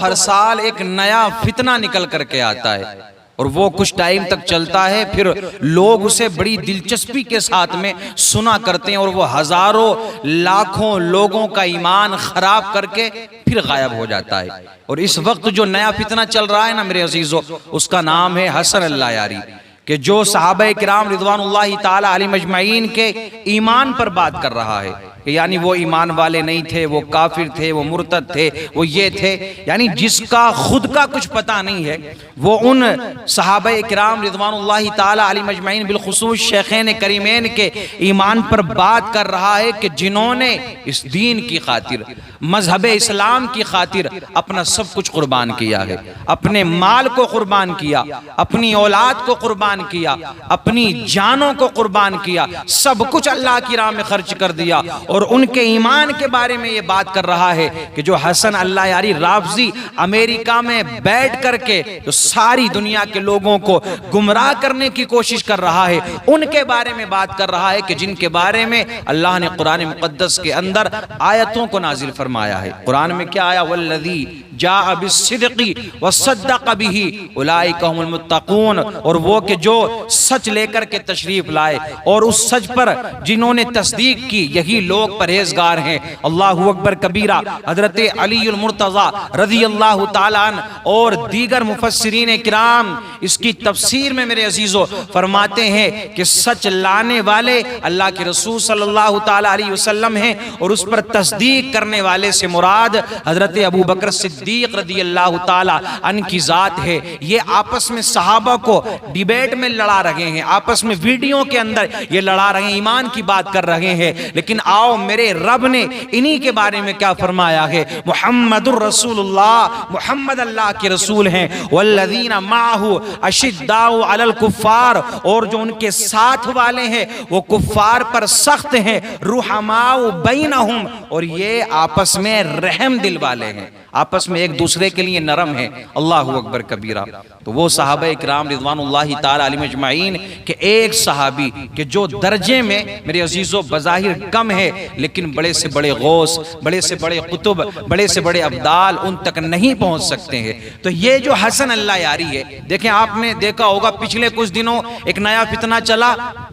हर साल एक नया फितना निकल करके आता है और वो कुछ टाइम तक चलता है, फिर लोग उसे बड़ी दिलचस्पी के साथ में सुना करते हैं और वो हजारों लाखों लोगों का ईमान खराब करके फिर गायब हो जाता है। और इस वक्त जो नया फितना चल रहा है ना मेरे अजीजों, उसका नाम है हसन अल्लाह यारी, कि जो सहाबा किराम रिदवानुल्लाहि ताला अलैहिम अजमईन के ईमान पर बात कर रहा है कि यानी वो ईमान वाले नहीं थे, वो काफिर थे, वो मुर्तद थे, वो ये थे, यानी जिसका खुद का कुछ पता नहीं है वो उन सहाबा किराम रिदवानुल्लाहि ताला अलैहिम अजमईन बिलखुसूस शेखैन करीमैन के ईमान पर बात कर रहा है कि जिन्होंने इस दीन की खातिर, मजहब इस्लाम की खातिर अपना सब कुछ कुर्बान किया है, अपने माल को कुर्बान किया, अपनी औलाद को कुर्बान किया, अपनी जानों को कुर्बान किया, सब कुछ अल्लाह की राह में खर्च कर दिया। और उनके ईमान के बारे में ये बात कर रहा है कि जो हसन अल्लाह यारी राफजी अमेरिका में बैठ करके जो सारी दुनिया के लोगों को गुमराह करने की कोशिश कर रहा है, उनके बारे में बात कर रहा है कि जिनके बारे में अल्लाह ने कुरान मुक़द्दस के अंदर आयतों को नाजिल फरमाया है। कुरान में क्या आया, वल्लज़ी जाअ बिस्सिद्क़ि वसद्दक़ बिही उलाइका हुमुल मुत्तक़ून, और वो कि जो सच लेकर के तशरीफ लाए और उस सच पर जिन्होंने तस्दीक की, यही लोग परहेजगार हैं। अल्लाहु अकबर कबीरा। हजरत अलीउल मुर्तज़ा रज़ियल्लाहु ताला अन्हु और दीगर मुफस्सिरीन किराम इसकी तफसीर में मेरे अजीजों फरमाते हैं कि सच लाने वाले अल्लाह के रसूल सल्लल्लाहु ताला अलैहि वसल्लम हैं और उस पर तस्दीक करने वाले से मुराद हजरत अबू बकर सिद्दीक रज़ियल्लाहु ताला अन्हु की जात है। ये आपस में सहाबा को डिबेट में लड़ा रहे हैं, आपस में वीडियो के अंदर ये लड़ा रहे हैं, ईमान की बात कर रहे हैं। लेकिन आओ मेरे रब ने इन्हीं के बारे में क्या फरमाया है, मुहम्मदुर रसूलुल्लाह, मुहम्मद अल्लाह के रसूल हैं, वल्लज़ीना माहू अशिद्दाउ अलल कुफ्फार, और जो उनके साथ वाले हैं वो कुफ्फार पर सख्त हैं, रुहमाउ बैनहुम, और ये आपस में रहम दिल वाले हैं, आपस में एक दूसरे के लिए नरम है। अल्लाहु अकबर कबीरा। तो वो सहाबा इकराम रिज़वानुल्लाहि ताला अलैहिम अजमईन के एक सहाबी के जो दर्जे में मेरे अजीजों बज़ाहिर कम है, लेकिन बड़े से बड़े गौस, बड़े से बड़े कुतुब, बड़े से बड़े अब्दाल उन तक नहीं पहुंच सकते हैं। तो ये जो हसन अल्लाह यारी है, देखें आपने देखा होगा पिछले कुछ दिनों एक नया फितना चला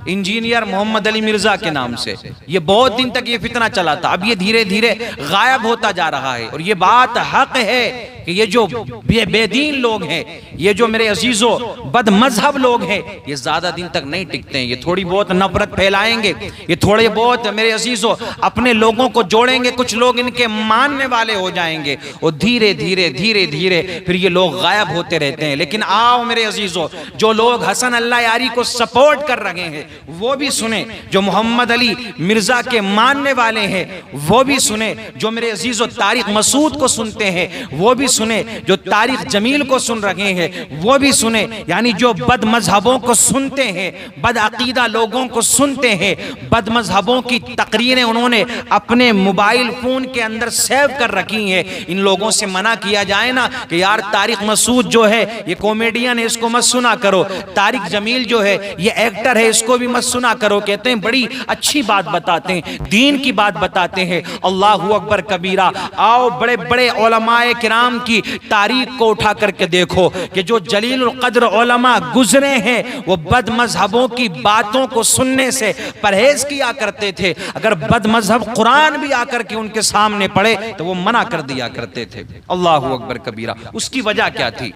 इंजीनियर मोहम्मद अली मिर्जा के नाम से। ये बहुत दिन तक ये फितना चला था, अब ये धीरे धीरे गायब होता जा रहा है। और ये बात हक है कि ये जो बेदीन लोग हैं, ये जो मेरे अजीजों बद मजहब लोग हैं, ये ज्यादा दिन तक नहीं टिकते हैं। ये थोड़ी बहुत नफरत फैलाएंगे, ये थोड़े बहुत मेरे अजीजों अपने लोगों को जोड़ेंगे, कुछ लोग इनके मानने वाले हो जाएंगे और धीरे धीरे धीरे धीरे फिर ये लोग गायब होते रहते हैं। लेकिन आओ मेरे अजीजों, जो लोग हसन अल्लाह यारी को सपोर्ट कर रहे हैं वो भी सुने, जो मोहम्मद अली मिर्जा के मानने वाले हैं वो भी सुने, जो मेरे अजीजों तारिक मसूद को सुनते हैं वो भी सुने, जो तारिक जमील को सुन रहे हैं वो भी सुने। यानी जो बद मजहबों को सुनते हैं, बद अकीदा लोगों को सुनते हैं, बद मजहबों की तकरीरें उन्होंने अपने मोबाइल फोन के अंदर सेव कर रखी हैं, इन लोगों से मना किया जाए ना कि यार तारिक मसूद जो है ये कॉमेडियन है, इसको मत सुना करो, तारिक जमील जो है ये एक्टर है, इसको भी मत सुना करो। कहते हैं बड़ी अच्छी बात बताते हैं, दीन की बात बताते हैं। अल्लाहु अकबर कबीरा। आओ बड़े बड़े उलमाए किराम की तारीख को उठा करके देखो कि जो जलीलुल कद्र उलमा गुजरे हैं वो बद मजहबों की बातों को सुनने से परहेज किया करते थे। अगर बद मजहब कुरान भी आकर के उनके सामने पड़े तो वो मना कर दिया करते थे। अल्लाहु अकबर कबीरा। उसकी वजह क्या थी?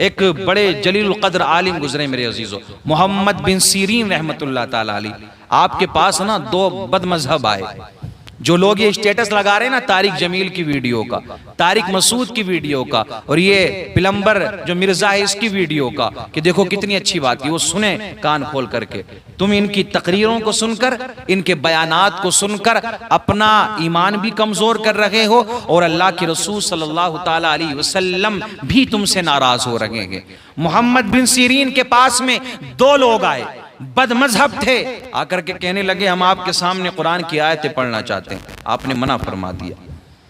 एक बड़े जलीलुल कद्र आलिम गुजरे मेरे अजीजों, मोहम्मद बिन सीरीन रहमतुल्लाह ताला अलैह। आपके पास ना दो बद मजहब आए, जो लोग ये स्टेटस लगा रहे हैं ना तारिक जमील की वीडियो का, तारिक मसूद की वीडियो का, और ये पिलंबर जो मिर्जा है इसकी वीडियो का, कि देखो कितनी अच्छी बात है, वो सुने कान खोल करके। तुम इनकी तकरीरों को सुनकर, इनके बयानात को सुनकर अपना ईमान भी कमजोर कर रहे हो और अल्लाह के रसूल सल्लल्लाहु ताला अलैहि वसल्लम भी तुमसे नाराज हो रहे हैं। मोहम्मद बिन सीरीन के पास में दो लोग आए, बद मजहब थे, आकर के कहने लगे हम आपके सामने कुरान की आयतें पढ़ना चाहते हैं। आपने मना फरमा दिया।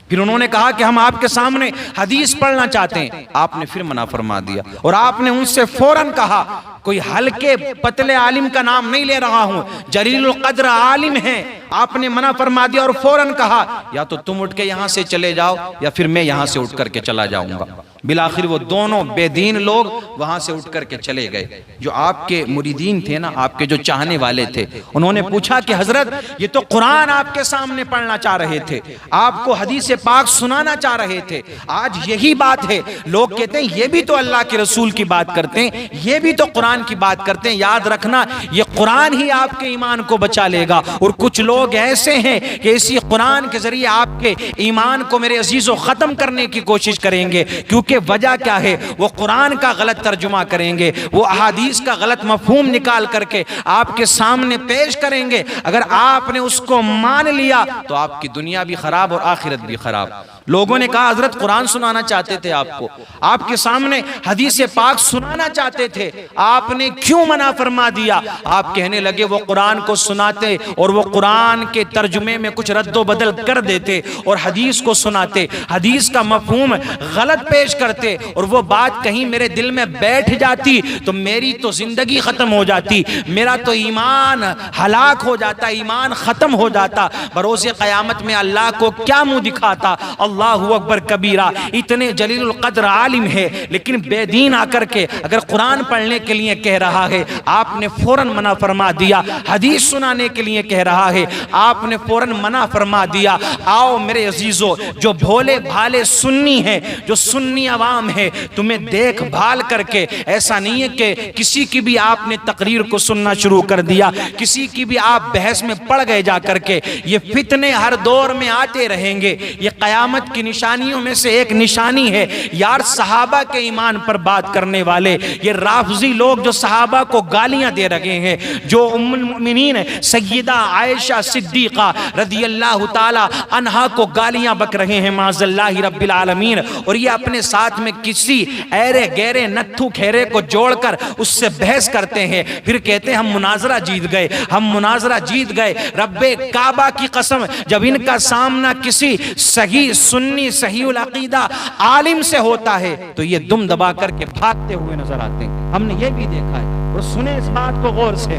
फिर उन्होंने कहा कि हम आपके सामने हदीस पढ़ना चाहते हैं। आपने फिर मना फरमा दिया और आपने उनसे फौरन कहा, कोई हल्के पतले आलिम का नाम नहीं ले रहा हूं, जलीलुल कद्र आलिम है, आपने मना फरमा दिया और फौरन कहा या तो तुम उठ के यहां से चले जाओ या फिर मैं यहां से उठ करके चला जाऊंगा। बिलाखिर वो दोनों बेदीन लोग वहां से उठ करके चले गए। जो आपके मुरीदीन थे ना, आपके जो चाहने वाले थे, उन्होंने पूछा कि हजरत ये तो कुरान आपके सामने पढ़ना चाह रहे थे, आपको हदीस पाक सुनाना चाह रहे थे, आज यही बात है। लोग कहते हैं ये भी तो अल्लाह के रसूल की बात करते हैं, ये भी तो कुरान की बात करते हैं। याद रखना ये कुरान ही आपके ईमान को बचा लेगा। और कुछ लोग ऐसे हैं कि इसी कुरान के जरिए आपके ईमान को मेरे अजीजों खत्म करने की कोशिश करेंगे। क्योंकि वजह क्या है, वो कुरान का गलत तर्जुमा करेंगे, वो अहादीस का गलत मफहूम निकाल करके आपके सामने पेश करेंगे। अगर आपने उसको मान लिया तो आपकी दुनिया भी खराब और आखिरत भी खराब। लोगों ने कहा हजरत कुरान सुनाना चाहते थे, आपको आपके सामने हदीस पाक सुनाना चाहते थे, आपने क्यों मना फरमा दिया? आप कहने लगे वो कुरान को सुनाते और वो कुरान के तर्जुमे में कुछ रद्दो बदल कर देते और हदीस को सुनाते, हदीस का मफहूम गलत पेश करते और वो बात कहीं मेरे दिल में बैठ जाती तो मेरी तो जिंदगी खत्म हो जाती, मेरा तो ईमान हलाक हो जाता, ईमान खत्म हो जाता। बरोज़े क़यामत में अल्लाह को क्या मुंह दिखाता? अल्लाहु अकबर कबीरा। इतने जलीलुल क़द्र आलिम है, लेकिन बेदीन आकर के अगर कुरान पढ़ने के लिए कह रहा है, आपने फौरन मना फरमा दिया। हदीस सुनाने के लिए कह रहा है, आपने फौरन मना फरमा दिया। आओ मेरे अजीजों, जो भोले भाले सुन्नी है, जो सुन्नी अवाम है, तुम्हें देख भाल करके ऐसा नहीं है कि किसी की भी आपने तकरीर को सुनना शुरू कर दिया, किसी की भी आप बहस में पड़ गए जा करके। ये फितने हर दौर में आते रहेंगे। ये क़यामत की निशानियों में से एक निशानी है यार, सहाबा के ईमान पर बात करने वाले ये राफ़ज़ी लोग जो सहाबा को गालियां दे रहे हैं, जो उम्मुल मोमिनीन सय्यदा आयशा सिद्दीक़ा रज़ियल्लाहु ताला अन्हा को गालियां बक रहे हैं माज़ल्लाहि रब्बिल आलमीन, और ये अपने साथ में किसी ऐरे गहरे नत्थु खेरे को जोड़कर उससे बहस करते हैं, फिर कहते हैं हम मुनाजरा जीत गए, हम मुनाजरा जीत गए। रब्बे काबा की कसम, जब इनका सामना किसी सही सुन्नी सहीउल अकीदा आलिम से होता है तो ये दुम दबा करके भागते हुए नजर आते हैं। हमने ये भी देखा है। और सुने इस बात को गौर से,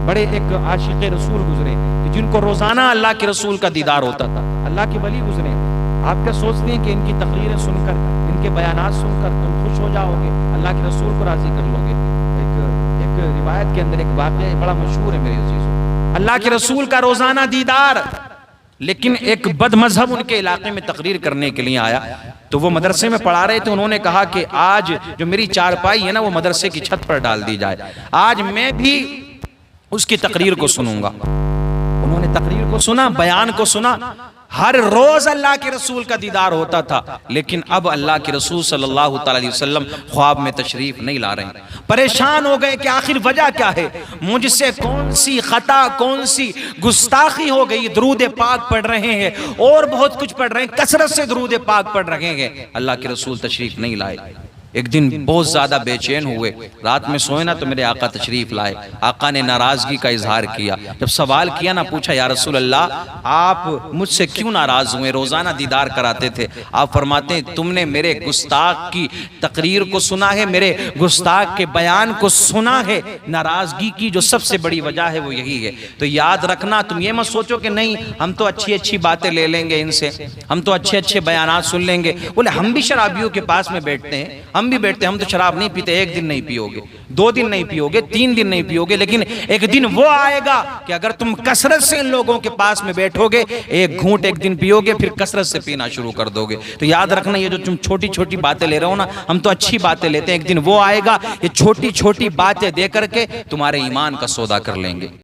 बड़े एक आशिक़े रसूल गुजरे जिनको रोजाना अल्लाह के रसूल का दीदार होता था, अल्लाह के वली गुजरे। आप क्या सोचते हैं कि इनकी तकरीरें सुनकर, इनके बयानात सुनकर तुम खुश हो जाओगे, अल्लाह के रसूल को राजी कर लोगे? एक रिवायत के अंदर एक वाक़या बड़ा मशहूर है मेरे अजीज़ों, अल्लाह के रसूल का रोजाना दीदार, लेकिन एक बदमजहब उनके इलाके में तकरीर करने के लिए आया। तो वो मदरसे में पढ़ा रहे थे, उन्होंने कहा कि आज जो मेरी चारपाई है ना वो मदरसे की छत पर डाल दी जाए, आज मैं भी उसकी तकरीर को सुनूंगा। उन्होंने तकरीर को सुना, बयान को सुना। हर रोज अल्लाह के रसूल का दीदार होता था, लेकिन अब अल्लाह के रसूल सल्लल्लाहु अलैहि वसल्लम ख्वाब में तशरीफ नहीं ला रहे हैं। परेशान हो गए कि आखिर वजह क्या है, मुझसे कौन सी खता, कौन सी गुस्ताखी हो गई। दरूद पाक पढ़ रहे हैं और बहुत कुछ पढ़ रहे हैं, कसरत से दरूद पाक पढ़ रहे हैं, अल्लाह के रसूल तशरीफ नहीं लाए। एक दिन बहुत ज्यादा बेचैन हुए, रात में सोए ना तो मेरे आका तशरीफ लाए। आका ने नाराजगी का इजहार किया। जब सवाल किया ना, पूछा या रसूल अल्लाह आप मुझसे क्यों नाराज हुए, रोजाना दीदार कराते थे। आप फरमाते हैं तुमने मेरे गुस्ताख की तकरीर को सुना है, मेरे गुस्ताख के बयान को सुना है, नाराजगी की जो सबसे बड़ी वजह है वो यही है। तो याद रखना, तुम ये मत सोचो कि नहीं हम तो अच्छी अच्छी बातें ले लेंगे इनसे, हम तो अच्छे अच्छे बयानात सुन लेंगे। बोले हम भी शराबियों के पास में बैठते हैं, हम भी बैठते हैं, हम तो शराब नहीं पीते। एक दिन नहीं पियोगे, 2 दिन नहीं पियोगे, 3 दिन नहीं पियोगे, लेकिन एक दिन वो आएगा कि अगर तुम कसरत से इन लोगों के पास में बैठोगे, एक घूंट एक दिन पियोगे, फिर कसरत से पीना शुरू कर दोगे। तो याद रखना, ये जो तुम छोटी छोटी बातें ले रहे हो ना, हम तो अच्छी बातें लेते हैं, एक दिन वो आएगा, ये छोटी छोटी बातें दे करके तुम्हारे ईमान का सौदा कर लेंगे।